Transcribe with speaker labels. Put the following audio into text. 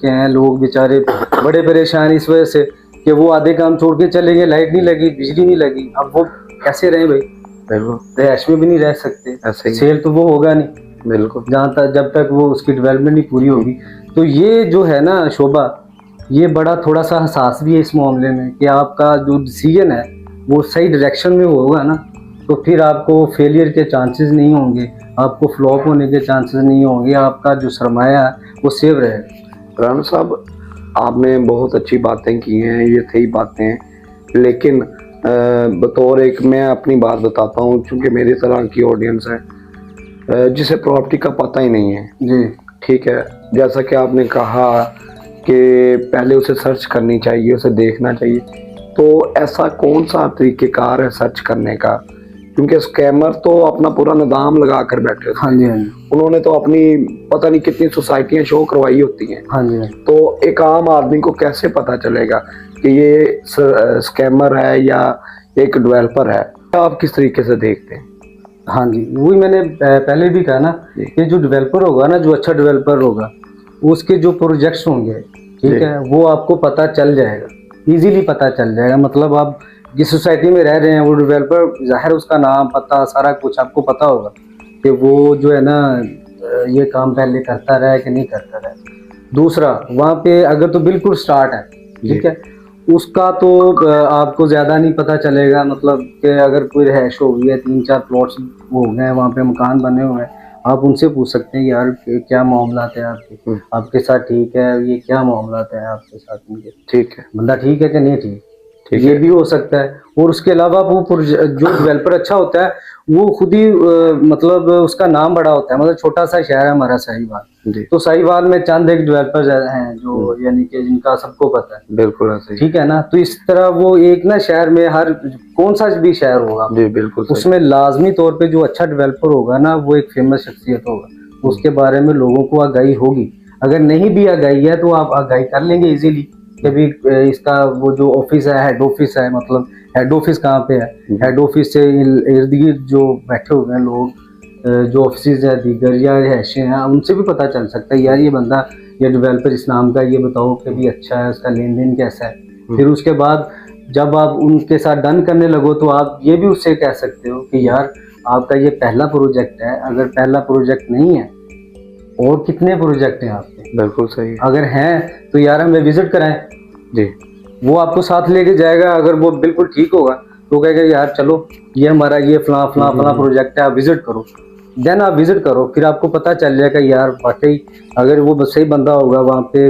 Speaker 1: चुके हैं लोग, बेचारे बड़े परेशान इस वजह से कि वो आधे काम छोड़ के चले गए, लाइट नहीं लगी, बिजली नहीं लगी, अब वो कैसे रहे भाई?
Speaker 2: बिल्कुल,
Speaker 1: रैश में भी नहीं रह सकते,
Speaker 2: ऐसे ही
Speaker 1: सेल तो वो होगा नहीं
Speaker 2: बिल्कुल।
Speaker 1: जहाँ तक, जब तक वो उसकी डेवलपमेंट नहीं पूरी होगी। तो ये जो है ना शोभा, ये बड़ा थोड़ा सा हसास भी है इस मामले में कि आपका जो डिसीजन है वो सही डायरेक्शन में होगा ना, तो फिर आपको फेलियर के चांसेस नहीं होंगे, आपको फ्लॉप होने के चांसेस नहीं होंगे, आपका जो सरमाया है वो सेव रहेगा।
Speaker 2: राणा साहब, आपने बहुत अच्छी बातें की हैं, ये सही बातें हैं, लेकिन बतौर एक मैं अपनी बात बताता हूँ, क्योंकि मेरी तरह की ऑडियंस है जिसे प्रॉपर्टी का पता ही नहीं है
Speaker 1: जी,
Speaker 2: ठीक है। जैसा कि आपने कहा कि पहले उसे सर्च करनी चाहिए, उसे देखना चाहिए, तो ऐसा कौन सा तरीक़ेकार है सर्च करने का? क्योंकि स्कैमर तो अपना पूरा निदाम लगा कर बैठे होते हैं।
Speaker 1: हाँ जी, हाँ जी,
Speaker 2: उन्होंने तो अपनी पता नहीं कितनी सोसाइटियां शो करवाई होती हैं।
Speaker 1: हाँ जी,
Speaker 2: तो एक आम आदमी को कैसे पता चलेगा कि ये स्कैमर है या एक डेवलपर है? आप किस तरीके से देखते हैं?
Speaker 1: हाँ जी, वही मैंने पहले भी कहा ना कि जो डेवलपर होगा ना, जो अच्छा डेवलपर होगा, उसके जो प्रोजेक्ट्स होंगे, ठीक है, वो आपको पता चल जाएगा, इजीली पता चल जाएगा। मतलब आप जिस सोसाइटी में रह रहे हैं, वो डेवलपर ज़ाहिर उसका नाम पता सारा कुछ आपको पता होगा कि वो जो है ना ये काम पहले करता रहा है कि नहीं करता रहा है। दूसरा, वहाँ पे अगर तो बिल्कुल स्टार्ट है, ठीक है, उसका तो आपको ज़्यादा नहीं पता चलेगा। मतलब कि अगर कोई रहायश हो गई है, 3-4 प्लॉट्स हो गए हैं, वहाँ पे मकान बने हुए हैं, आप उनसे पूछ सकते हैं यार क्या मामला है आपके, आपके साथ ठीक है, ये क्या मामला है आपके साथ, इनके
Speaker 2: ठीक है,
Speaker 1: बंदा ठीक है कि नहीं ठीक,
Speaker 2: ठीक
Speaker 1: ये
Speaker 2: है।
Speaker 1: भी हो सकता है। और उसके अलावा वो जो डेवलपर अच्छा होता है, वो खुद ही मतलब उसका नाम बड़ा होता है। मतलब छोटा सा शहर है हमारा साहिवाल,
Speaker 2: जी,
Speaker 1: तो साहिवाल में चंद एक डेवलपर्स हैं जो यानी कि जिनका सबको पता है,
Speaker 2: बिल्कुल ऐसे ही।
Speaker 1: ठीक है ना। तो इस तरह वो एक ना शहर में, हर कौन सा भी शहर होगा,
Speaker 2: जी, बिल्कुल सही।
Speaker 1: उसमें लाजमी तौर पे जो अच्छा डेवलपर होगा ना, वो एक फेमस शख्सियत होगा, उसके बारे में लोगों को आगाही होगी। अगर नहीं भी आगाही है तो आप आगाही कर लेंगे इजीली कि भी इसका वो जो ऑफिस है, हेड ऑफिस है, मतलब हेड ऑफिस कहाँ पे है, हेड ऑफिस से इर्द गिर्द जो बैठे हुए हैं लोग, जो ऑफिस है दीगर या रहशे हैं, उनसे भी पता चल सकता है यार ये बंदा, ये डेवलपर इस नाम का, ये बताओ कि भी अच्छा है, उसका लेन देन कैसा है। फिर उसके बाद जब आप उनके साथ डन करने लगो तो आप ये भी उससे कह सकते हो कि यार आपका ये पहला प्रोजेक्ट है, अगर पहला प्रोजेक्ट नहीं है और कितने प्रोजेक्ट हैं आपके,
Speaker 2: बिल्कुल सही।
Speaker 1: अगर हैं तो यार हमें विजिट कराएं।
Speaker 2: जी,
Speaker 1: वो आपको साथ लेके जाएगा, अगर वो बिल्कुल ठीक होगा तो कहेगा यार चलो ये हमारा ये फला फला फला प्रोजेक्ट है, आप विजिट करो। देन आप विजिट करो, फिर आपको पता चल जाएगा यार वाकई अगर वो सही बंदा होगा वहाँ पे